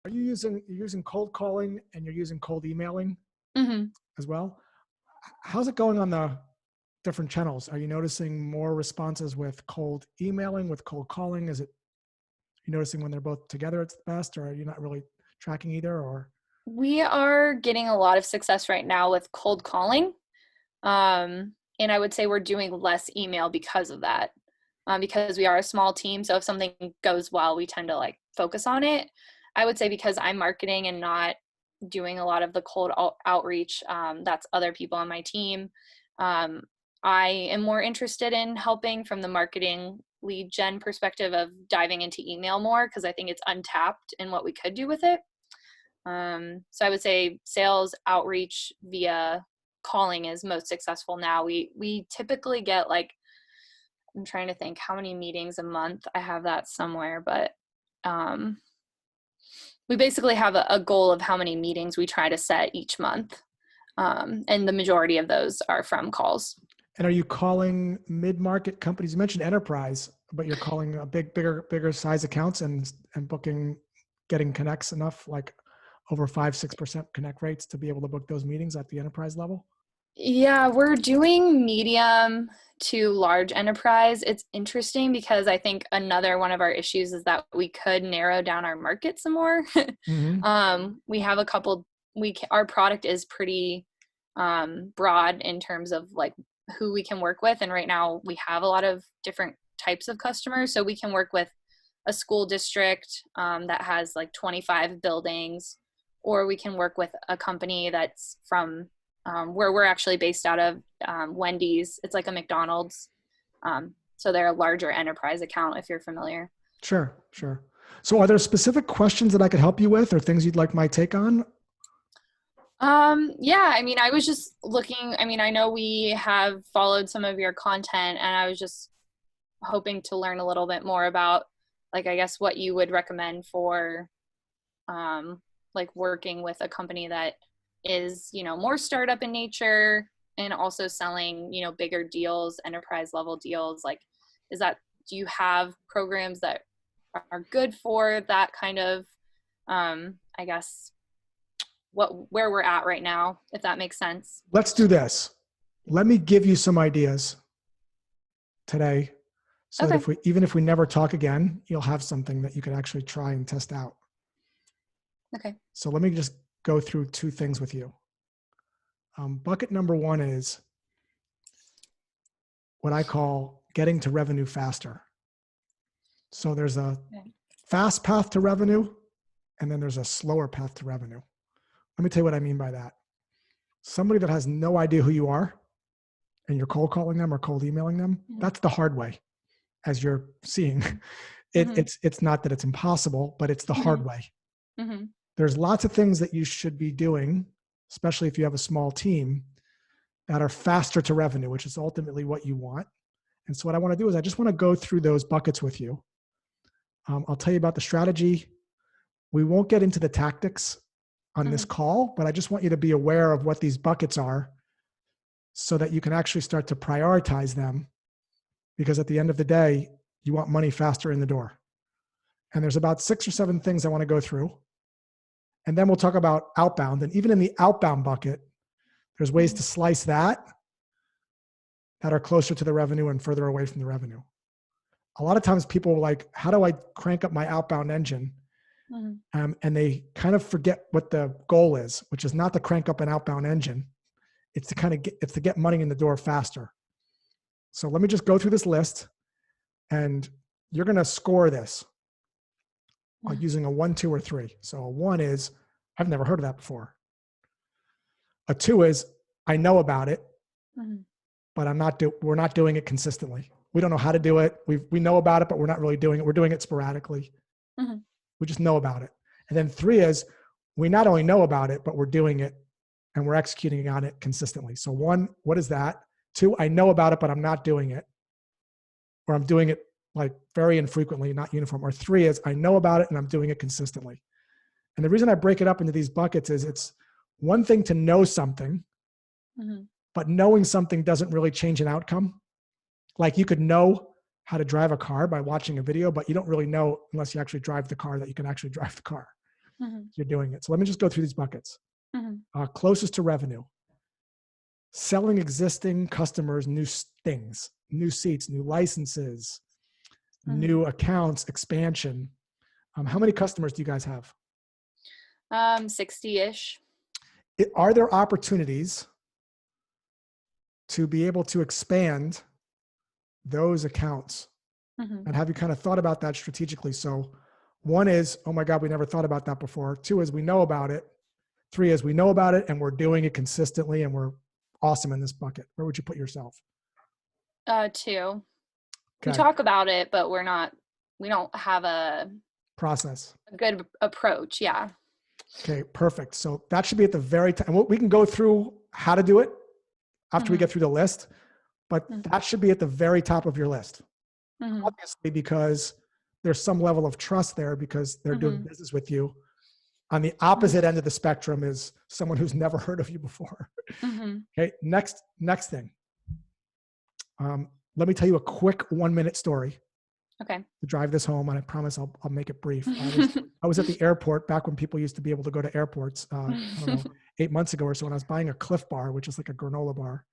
Are you're using cold calling and you're using cold emailing Hmm. as well? How's it going on the different channels? Are you noticing more responses with cold emailing, with cold calling? Is it you noticing when they're both together it's the best, or are you not really tracking either? Or We are getting a lot of success right now with cold calling. And I would say we're doing less email because of that. Because we are a small team. So if something goes well, we tend to like focus on it. I would say because I'm marketing and not doing a lot of the cold outreach, that's other people on my team. Um, I am more interested in helping from the marketing lead gen perspective of diving into email more because I think it's untapped in what we could do with it. So I would say sales outreach via calling is most successful now. We typically get like, I'm trying to think how many meetings a month. I have that somewhere, but um, we basically have a goal of how many meetings we try to set each month. And the majority of those are from calls. and are you calling mid-market companies? You mentioned enterprise, but you're calling a bigger size accounts and booking, getting connects enough, like over 5-6% connect rates to be able to book those meetings at the enterprise level? Yeah, we're doing medium to large enterprise. It's interesting because I think another one of our issues is that we could narrow down our market some more. Mm-hmm. We have a couple. Our product is pretty broad in terms of like who we can work with, and right now we have a lot of different types of customers. So we can work with a school district that has like 25 buildings, or we can work with a company that's from where we're actually based out of, Wendy's. It's like a McDonald's. So they're a larger enterprise account if you're familiar. Sure, sure. So are there specific questions that I could help you with or things you'd like my take on? Yeah, I mean, I was just looking, I mean, I know we have followed some of your content and I was just hoping to learn a little bit more about, like, I guess what you would recommend for, like working with a company that is, more startup in nature and also selling, bigger deals, enterprise level deals. Like, is that, do you have programs that are good for that kind of, I guess, where we're at right now, if that makes sense? Let's do this. Let me give you some ideas today so that Okay. if we, even if we never talk again, you'll have something that you can actually try and test out. Okay. So let me just go through two things with you. Bucket number one is what I call getting to revenue faster. So there's a Okay. fast path to revenue, and then there's a slower path to revenue. Let me tell you what I mean by that. Somebody that has no idea who you are and you're cold calling them or cold emailing them, Mm-hmm. that's the hard way, as you're seeing. Mm-hmm. It's not that it's impossible, but it's the hard way. Mm-hmm. There's lots of things that you should be doing, especially if you have a small team, that are faster to revenue, which is ultimately what you want. And so what I want to do is I just want to go through those buckets with you. I'll tell you about the strategy. We won't get into the tactics on this Mm-hmm. call, but I just want you to be aware of what these buckets are so that you can actually start to prioritize them. Because at the end of the day, you want money faster in the door. And there's about 6 or 7 things I want to go through. And then we'll talk about outbound. And even in the outbound bucket, there's ways to slice that are closer to the revenue and further away from the revenue. A lot of times people are like, how do I crank up my outbound engine? Mm-hmm. And they kind of forget what the goal is, which is not to crank up an outbound engine. It's to get money in the door faster. So let me just go through this list and you're going to score this using a 1, 2, or 3. So a 1 is, I've never heard of that before. A 2 is, I know about it, Mm-hmm. but we're not doing it consistently. We don't know how to do it. We know about it, but we're not really doing it. We're doing it sporadically. Mm-hmm. We just know about it. And then 3 is, we not only know about it, but we're doing it and we're executing on it consistently. So 1, what is that? 2, I know about it, but I'm not doing it. Or I'm doing it like very infrequently, not uniform. Or 3 is, I know about it and I'm doing it consistently. And the reason I break it up into these buckets is it's one thing to know something, Mm-hmm. but knowing something doesn't really change an outcome. Like you could know how to drive a car by watching a video, but you don't really know unless you actually drive the car that you can actually drive the car. You're doing it. So let me just go through these buckets. Closest to revenue, selling existing customers new things, new seats, new licenses, new accounts, expansion. How many customers do you guys have? 60-ish. Are there opportunities to be able to expand those accounts? And have you kind of thought about that strategically? So one is, oh my God, we never thought about that before. Two is we know about it. Three is we know about it and we're doing it consistently and we're awesome in this bucket. Where would you put yourself? 2. Okay. We talk about it, but we don't have a good approach. Yeah. Okay, perfect. So that should be at the very top. And we can go through how to do it after we get through the list, but that should be at the very top of your list. Obviously, because there's some level of trust there because they're doing business with you. On the opposite end of the spectrum is someone who's never heard of you before. Okay, next thing. Let me tell you a quick 1-minute story. Okay. To drive this home, and I promise I'll make it brief. I was at the airport back when people used to be able to go to airports, I don't know, 8 months ago or so, when I was buying a Cliff Bar, which is like a granola bar.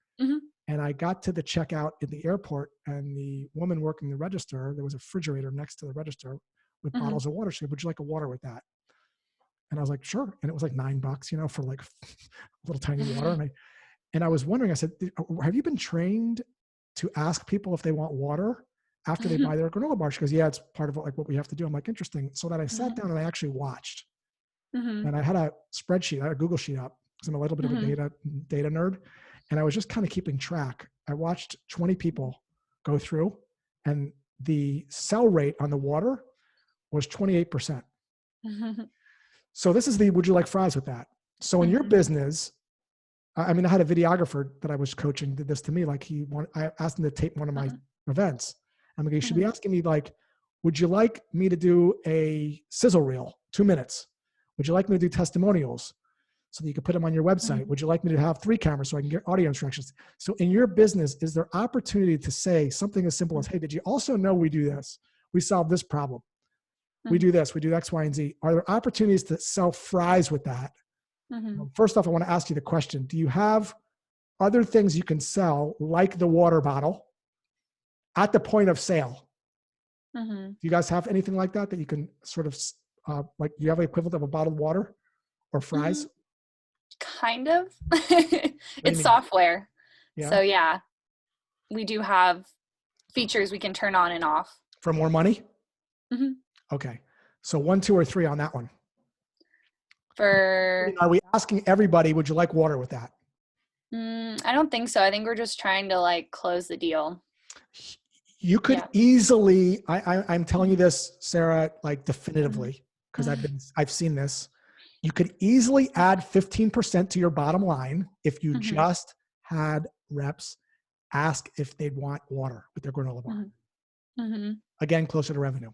And I got to the checkout in the airport, and the woman working the register, there was a refrigerator next to the register with bottles of water. She said, "Would you like a water with that?" And I was like, "Sure." And it was like $9, for like a little tiny water. And I was wondering, I said, "Have you been trained to ask people if they want water after they buy their granola bar?" She goes, "Yeah, it's part of what we have to do." I'm like, "Interesting." So then I sat down and I actually watched. And I had a spreadsheet, I had a Google sheet up because I'm a little bit of a data nerd. And I was just kind of keeping track. I watched 20 people go through, and the sell rate on the water was 28%. So this is the, would you like fries with that? So in your business, I mean, I had a videographer that I was coaching did this to me. Like I asked him to tape one of my events. I'm like, you should be asking me like, would you like me to do a sizzle reel, 2 minutes? Would you like me to do testimonials so that you can put them on your website? Would you like me to have 3 cameras so I can get audio instructions? So in your business, is there opportunity to say something as simple as, hey, did you also know we do this? We solve this problem. We do this, we do X, Y, and Z. Are there opportunities to sell fries with that? First off, I want to ask you the question, do you have other things you can sell, like the water bottle, at the point of sale? Do you guys have anything like that you can sort of, like you have an equivalent of a bottled water or fries? Kind of. It's software. Yeah. So yeah, we do have features we can turn on and off. For more money? Okay. So 1, 2, or 3 on that one. Are we asking everybody, would you like water with that? I don't think so. I think we're just trying to like close the deal. You could easily, I'm telling you this, Sarah, like definitively, because I've seen this. You could easily add 15% to your bottom line if you just had reps ask if they'd want water with their granola bar. Again, closer to revenue.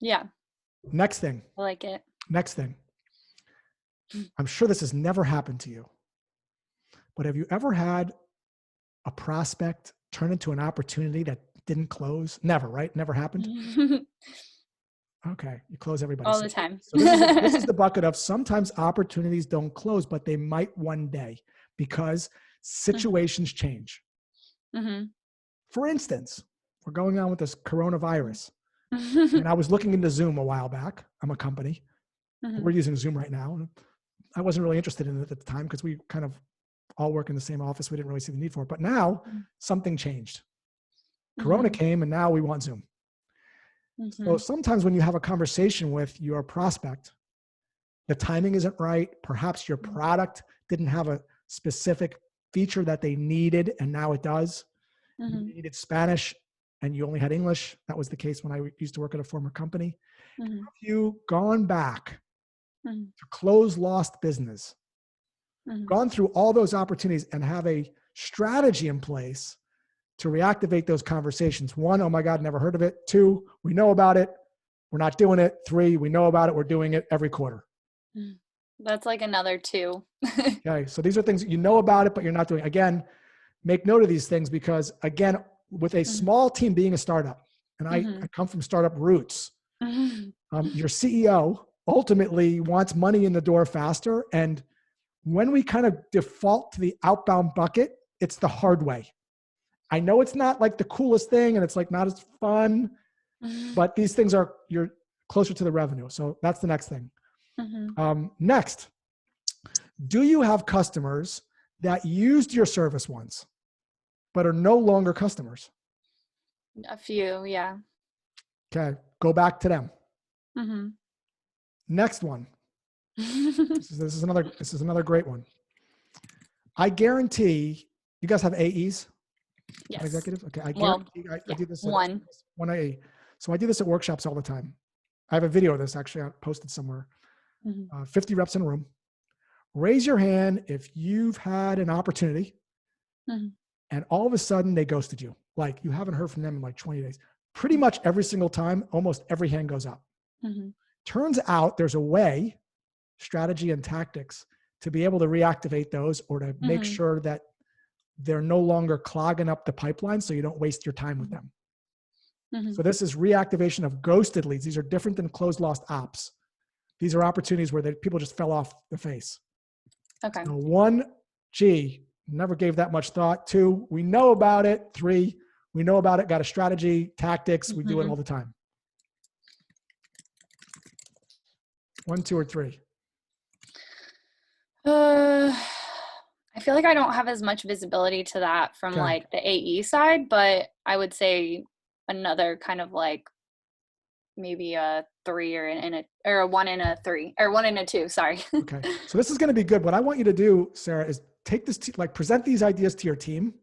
Yeah. Next thing. I like it. Next thing. I'm sure this has never happened to you, but have you ever had a prospect turn into an opportunity that didn't close? Never, right? Never happened? Okay, you close everybody. All the time. So this is the bucket of sometimes opportunities don't close, but they might one day because situations change. For instance, we're going on with this coronavirus. And I was looking into Zoom a while back. I'm a company. We're using Zoom right now. And I wasn't really interested in it at the time because we kind of all work in the same office. We didn't really see the need for it. But now something changed. Corona came and now we want Zoom. So sometimes when you have a conversation with your prospect, the timing isn't right. Perhaps your product didn't have a specific feature that they needed and now it does. You needed Spanish and you only had English. That was the case when I used to work at a former company. Have you gone back to close lost business, gone through all those opportunities and have a strategy in place to reactivate those conversations? 1, oh my God, never heard of it. 2, we know about it. We're not doing it. 3, we know about it. We're doing it every quarter. That's like another 2. Okay. So these are things that you know about it, but you're not doing. Again, make note of these things because again, with a small team being a startup, and I come from startup roots, your CEO ultimately wants money in the door faster. And when we kind of default to the outbound bucket, it's the hard way. I know it's not like the coolest thing and it's like not as fun, but these things are, you're closer to the revenue. So that's the next thing. Next, do you have customers that used your service once, but are no longer customers? A few, yeah. Okay, go back to them. Mm-hmm. Next one. This is another great one. I guarantee you guys have AEs. Yes. Executives. Okay, I guarantee I do this. One AE. So I do this at workshops all the time. I have a video of this actually. I posted somewhere. 50 reps in a room. Raise your hand if you've had an opportunity and all of a sudden they ghosted you. Like you haven't heard from them in like 20 days. Pretty much every single time, almost every hand goes up. Turns out there's a way, strategy and tactics, to be able to reactivate those or to make sure that they're no longer clogging up the pipeline so you don't waste your time with them. So this is reactivation of ghosted leads. These are different than closed lost ops. These are opportunities where people just fell off the face. Okay. So 1, never gave that much thought. 2, we know about it. 3, we know about it, got a strategy, tactics. We do it all the time. 1, 2, or 3. I feel like I don't have as much visibility to that from like the AE side, but I would say another kind of like maybe a 3 or a 1 and a 3 or 1 and a 2. Sorry. Okay. So this is going to be good. What I want you to do, Sarah, is take this, present these ideas to your team.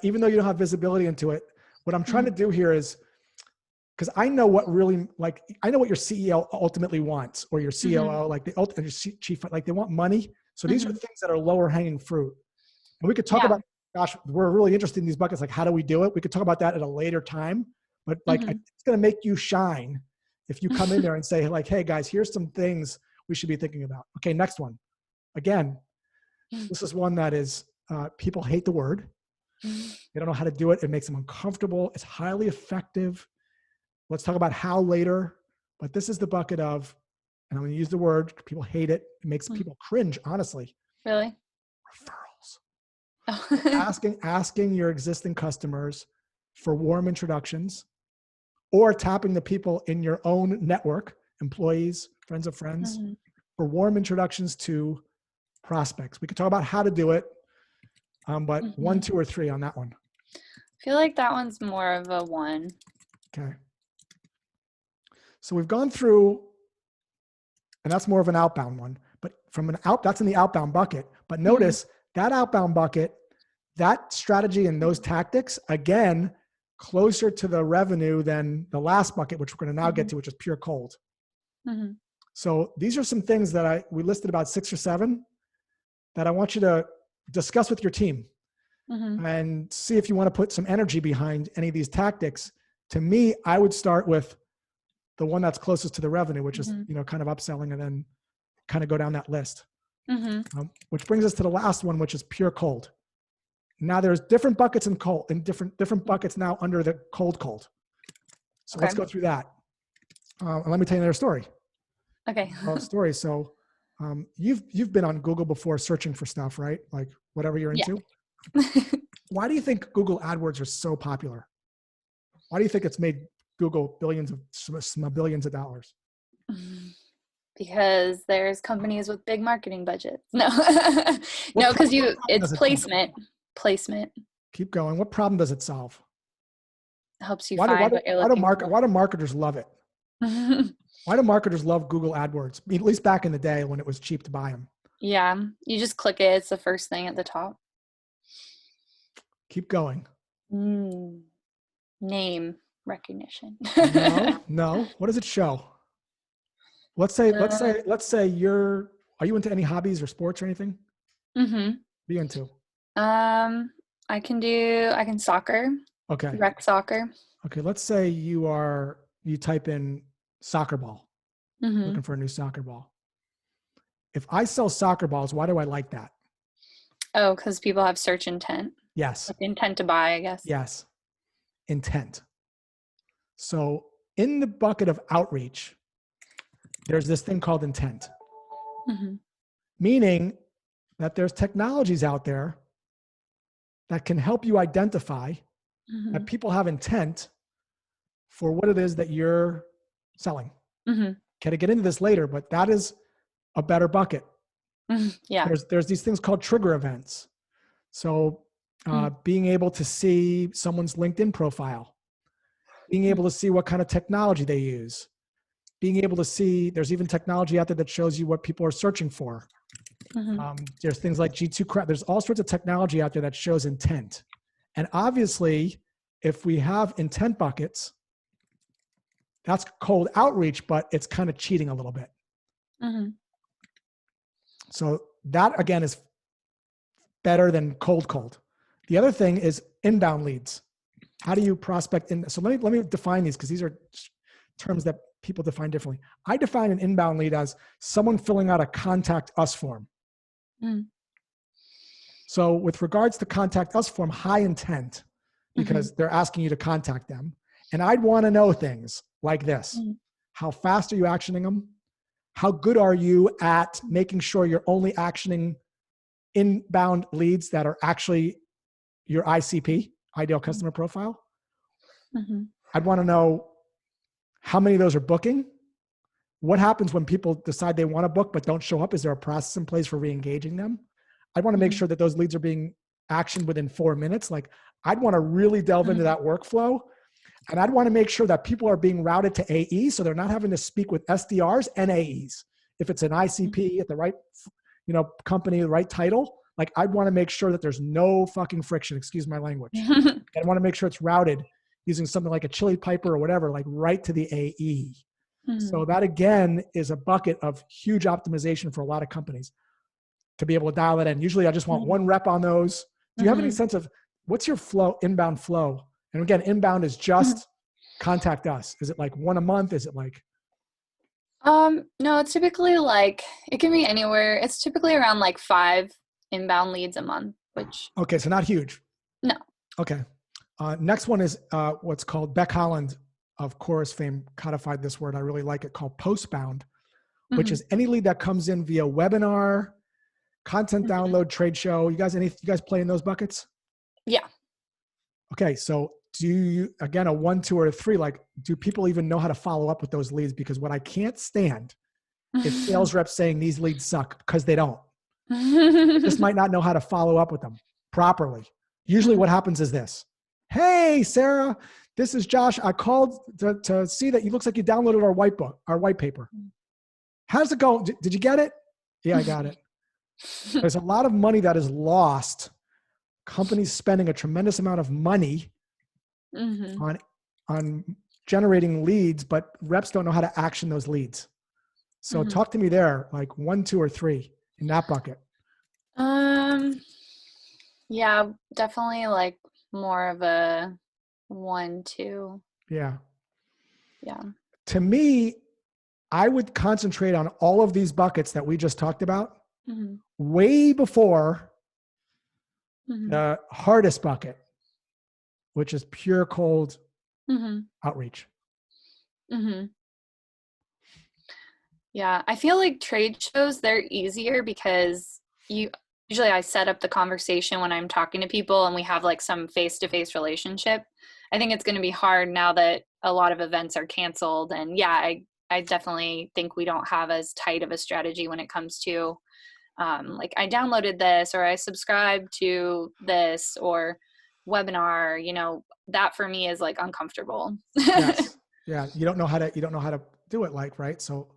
Even though you don't have visibility into it, what I'm trying to do here is, because I know what really, I know what your CEO ultimately wants, or your COO, like the ultimate chief, like they want money. So these are things that are lower hanging fruit. And we could talk about, gosh, we're really interested in these buckets. Like, how do we do it? We could talk about that at a later time, but like, it's going to make you shine if you come in there and say like, hey guys, here's some things we should be thinking about. Okay. Next one. Again, this is one that is, people hate the word. They don't know how to do it. It makes them uncomfortable. It's highly effective. Let's talk about how later, but this is the bucket of, and I'm going to use the word, people hate it. It makes people cringe, honestly. Really? Referrals. Asking your existing customers for warm introductions, or tapping the people in your own network, employees, friends of friends, for warm introductions to prospects. We could talk about how to do it, but 1, 2, or 3 on that one. I feel like that one's more of a 1. Okay. So we've gone through, and that's more of an outbound one, but that's in the outbound bucket. But notice that outbound bucket, that strategy and those tactics, again, closer to the revenue than the last bucket, which we're going to now get to, which is pure cold. So these are some things that we listed about 6 or 7 that I want you to discuss with your team and see if you want to put some energy behind any of these tactics. To me, I would start with the one that's closest to the revenue, which is, kind of upselling, and then kind of go down that list. Which brings us to the last one, which is pure cold. Now there's different buckets in cold, and different buckets now under the cold. So let's go through that. And let me tell you another story. Okay. Story. So you've been on Google before searching for stuff, right? Like whatever you're into. Why do you think Google AdWords are so popular? Why do you think it's made Google billions of dollars? Because there's companies with big marketing budgets. No, no, because it's placement. Keep going. What problem does it solve? It helps you find what you're looking for. Why do marketers love it? Why do marketers love Google AdWords? At least back in the day when it was cheap to buy them. Yeah, you just click it. It's the first thing at the top. Keep going. Name recognition. No. What does it show? Let's say are you into any hobbies or sports or anything? What are you into? I can soccer. Okay. Rec soccer. Okay. Let's say you type in soccer ball, looking for a new soccer ball. If I sell soccer balls, why do I like that? Oh, because people have search intent. Yes. Like intent to buy, I guess. Yes. Intent. So in the bucket of outreach, there's this thing called intent, Mm-hmm. meaning that there's technologies out there that can help you identify Mm-hmm. that people have intent for what it is that you're selling. Mm-hmm. Can I get into this later? But that is a better bucket. Mm-hmm. Yeah. There's these things called trigger events. So being able to see someone's LinkedIn profile, being able to see what kind of technology they use, being able to see, there's even technology out there that shows you what people are searching for. Mm-hmm. There's things like G2 Crowd. There's all sorts of technology out there that shows intent. And obviously, if we have intent buckets, that's cold outreach, but it's kind of cheating a little bit. Mm-hmm. So that again is better than cold. The other thing is inbound leads. How do you prospect in? So let me define these, because these are terms that people define differently. I define an inbound lead as someone filling out a contact us form. Mm-hmm. So with regards to contact us form, high intent, because they're asking you to contact them. And I'd want to know things like this. Mm-hmm. How fast are you actioning them? How good are you at making sure you're only actioning inbound leads that are actually your ICP, ideal customer profile? Mm-hmm. I'd want to know how many of those are booking. What happens when people decide they want to book but don't show up? Is there a process in place for re-engaging them? I'd want to make sure that those leads are being actioned within 4 minutes. Like, I'd want to really delve into that workflow. And I'd want to make sure that people are being routed to AE, so they're not having to speak with SDRs and AEs. If it's an ICP at the right, company, the right title, like, I'd want to make sure that there's no fucking friction, excuse my language. I want to make sure it's routed using something like a chili piper or whatever, like right to the AE. So that again is a bucket of huge optimization for a lot of companies to be able to dial it in. Usually I just want one rep on those. Do you have any sense of what's your flow, inbound flow? And again, inbound is just contact us. Is it like one a month? Is it like? No, it's typically like, it can be anywhere. It's typically around like 5 inbound leads a month, which. Okay. So not huge. No. Okay. Next one is what's called, Beck Holland of Chorus fame codified this word. I really like it, called postbound, which is any lead that comes in via webinar, content download, trade show. You guys play in those buckets? Yeah. Okay. So do you, again, a 1, 2, or a 3, like, do people even know how to follow up with those leads? Because what I can't stand is sales reps saying these leads suck, because they don't. They just might not know how to follow up with them properly. Usually what happens is this: hey, Sarah, this is Josh. I called to see that you looks like you downloaded our white paper. How's it going? Did you get it? Yeah, I got it. There's a lot of money that is lost. Companies spending a tremendous amount of money on generating leads, but reps don't know how to action those leads. So talk to me there, like 1, 2, or 3 in that bucket. Yeah, definitely like more of a 1, 2. Yeah. Yeah. To me, I would concentrate on all of these buckets that we just talked about way before the hardest bucket, which is pure cold outreach. Yeah, I feel like trade shows, they're easier because usually I set up the conversation when I'm talking to people and we have like some face-to-face relationship. I think it's going to be hard now that a lot of events are canceled. And yeah, I definitely think we don't have as tight of a strategy when it comes to like, I downloaded this, or I subscribed to this, or webinar, that for me is like uncomfortable. Yes. Yeah. You don't know how to do it, like, right. So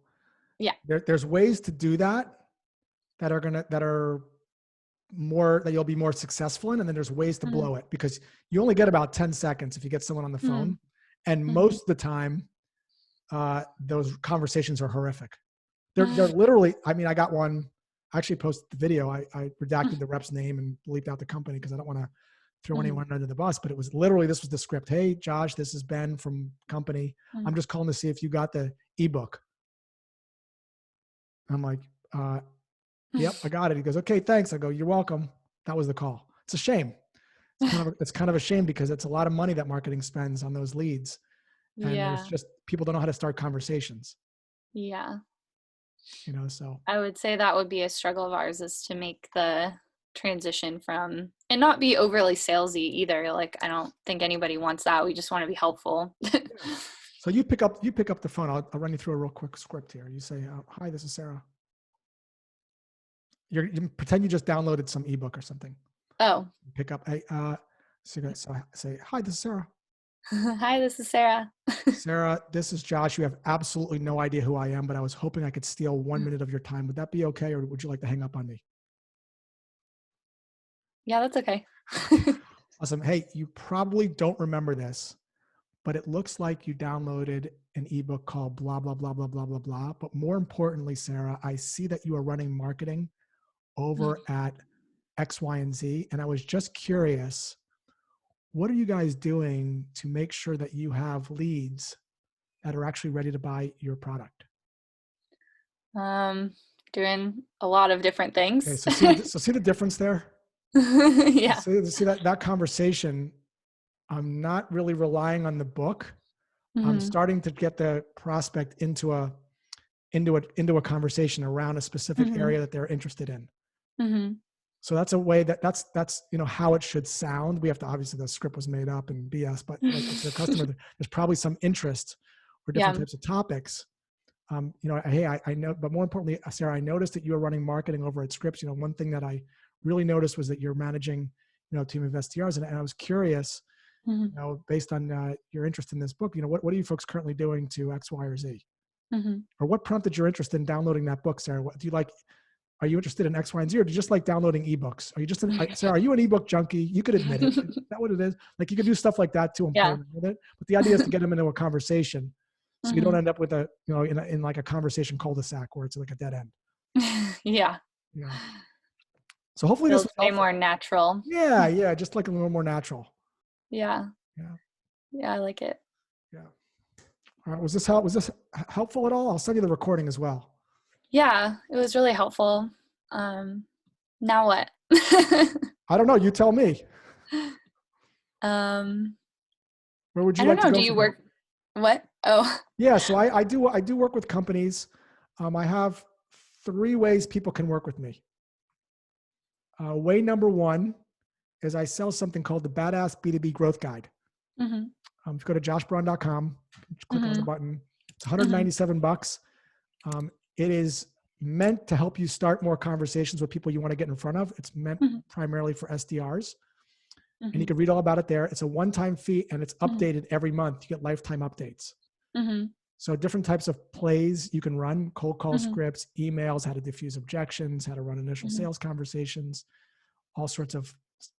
yeah, there's ways to do that are more, that you'll be more successful in. And then there's ways to blow it, because you only get about 10 seconds if you get someone on the phone. And most of the time, those conversations are horrific. They're literally, I mean, I got one, I actually posted the video. I redacted the rep's name and bleeped out the company because I don't want to throw anyone under the bus, but it was literally, this was the script. Hey, Josh, this is Ben from company. I'm just calling to see if you got the ebook. I'm like, yep, I got it. He goes, okay, thanks. I go, you're welcome. That was the call. It's a shame. It's kind of a shame, because it's a lot of money that marketing spends on those leads. And there's just, people don't know how to start conversations. Yeah. So. I would say that would be a struggle of ours, is to make the transition from, and not be overly salesy either. Like, I don't think anybody wants that. We just want to be helpful. Yeah. So you pick up the phone. I'll run you through a real quick script here. You say, "Hi, this is Sarah." You pretend you just downloaded some ebook or something. Oh. Pick up. Hey, so say, "Hi, this is Sarah." Hi, this is Sarah. Sarah, this is Josh. You have absolutely no idea who I am, but I was hoping I could steal 1 minute of your time. Would that be okay, or would you like to hang up on me? Yeah, that's okay. Awesome. Hey, you probably don't remember this, but it looks like you downloaded an ebook called blah, blah, blah, blah, blah, blah, blah. But more importantly, Sarah, I see that you are running marketing over at X, Y, and Z. And I was just curious, what are you guys doing to make sure that you have leads that are actually ready to buy your product? Doing a lot of different things. Okay, so see the difference there? Yeah. See that conversation, I'm not really relying on the book. I'm starting to get the prospect into a conversation around a specific area that they're interested in. So that's a way that's how it should sound. We have to, obviously the script was made up and BS, but like to the customer, there's probably some interest or different types of topics. Hey, I know, but more importantly, Sarah, I noticed that you are running marketing over at Scripps. One thing that I really noticed was that you're managing, a team of SDRs, and I was curious, based on your interest in this book, what are you folks currently doing to X, Y, or Z? Or what prompted your interest in downloading that book, Sarah? What do you like? Are you interested in X, Y, and Z, or do you just like downloading ebooks? Are you just Sarah? Are you an ebook junkie? You could admit it. Is that what it is? Like, you could do stuff like that too and play around with it. But the idea is to get them into a conversation, so you don't end up with in like a conversation cul-de-sac where it's like a dead end. Yeah. So hopefully this was way more natural. Yeah, just like a little more natural. Yeah, I like it. Yeah. All right. Was this helpful at all? I'll send you the recording as well. Yeah, it was really helpful. Now what? I don't know. You tell me. Where would you like to go? Do you work? What? Oh. Yeah. So I do work with companies. I have 3 ways people can work with me. Way number 1 is I sell something called the Badass B2B Growth Guide. If you go to joshbraun.com, click on the button. It's $197. It is meant to help you start more conversations with people you want to get in front of. It's meant primarily for SDRs. And you can read all about it there. It's a one-time fee, and it's updated every month. You get lifetime updates. So different types of plays you can run: cold call scripts, emails, how to diffuse objections, how to run initial sales conversations, all sorts of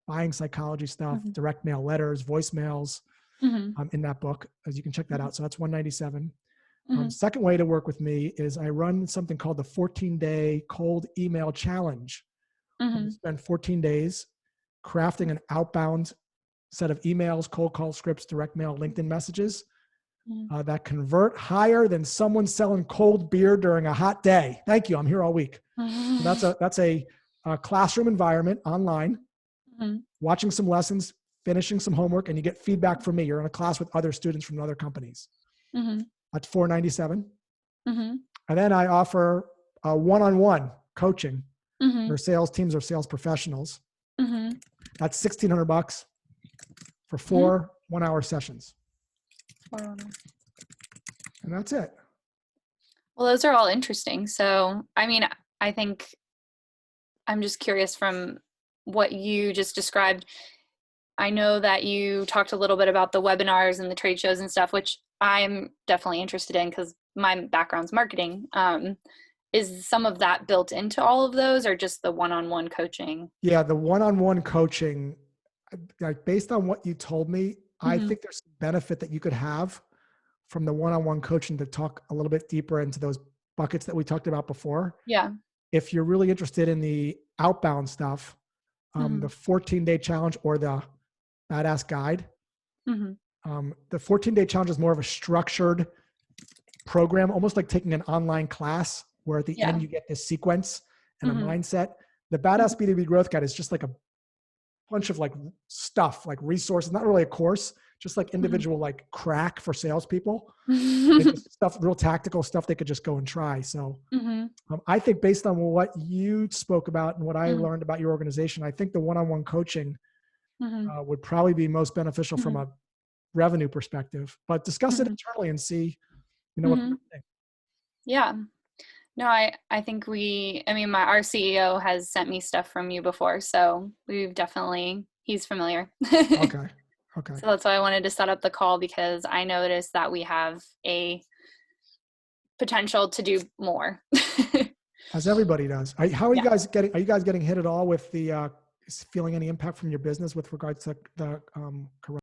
buying psychology stuff, direct mail letters, voicemails in that book. As you can check that out. So that's $197. Second way to work with me is I run something called the 14-day cold email challenge. You spend 14 days crafting an outbound set of emails, cold call scripts, direct mail, LinkedIn messages that convert higher than someone selling cold beer during a hot day. Thank you. I'm here all week. So that's a classroom environment online, watching some lessons, finishing some homework, and you get feedback from me. You're in a class with other students from other companies. That's $497. And then I offer one-on-one coaching for sales teams or sales professionals. That's $1,600 for 4 one-hour sessions. And that's it. Well, those are all interesting. So, I mean, I think I'm just curious from what you just described. I know that you talked a little bit about the webinars and the trade shows and stuff, which I'm definitely interested in because my background's marketing. Is some of that built into all of those, or just the one-on-one coaching? Yeah, the one-on-one coaching, like based on what you told me, I think there's some benefit that you could have from the one-on-one coaching to talk a little bit deeper into those buckets that we talked about before. Yeah. If you're really interested in the outbound stuff, the 14-day challenge or the Badass Guide, the 14-day challenge is more of a structured program, almost like taking an online class where at the end you get this sequence and a mindset. The Badass B2B Growth Guide is just like bunch of like stuff, like resources, not really a course, just like Mhm. individual like crack for salespeople. They just stuff, real tactical stuff they could just go and try. So Mhm. I think based on what you spoke about and what I Mhm. learned about your organization, I think the one-on-one coaching Mhm. would probably be most beneficial from Mhm. a revenue perspective. But discuss it Mhm. internally and see, what Mhm. people think. Yeah. No, I think I mean, our CEO has sent me stuff from you before, so he's familiar. Okay. Okay. So that's why I wanted to set up the call, because I noticed that we have a potential to do more. As everybody does. How are you Yeah. guys getting? Are you guys getting hit at all with the feeling any impact from your business with regards to the corona?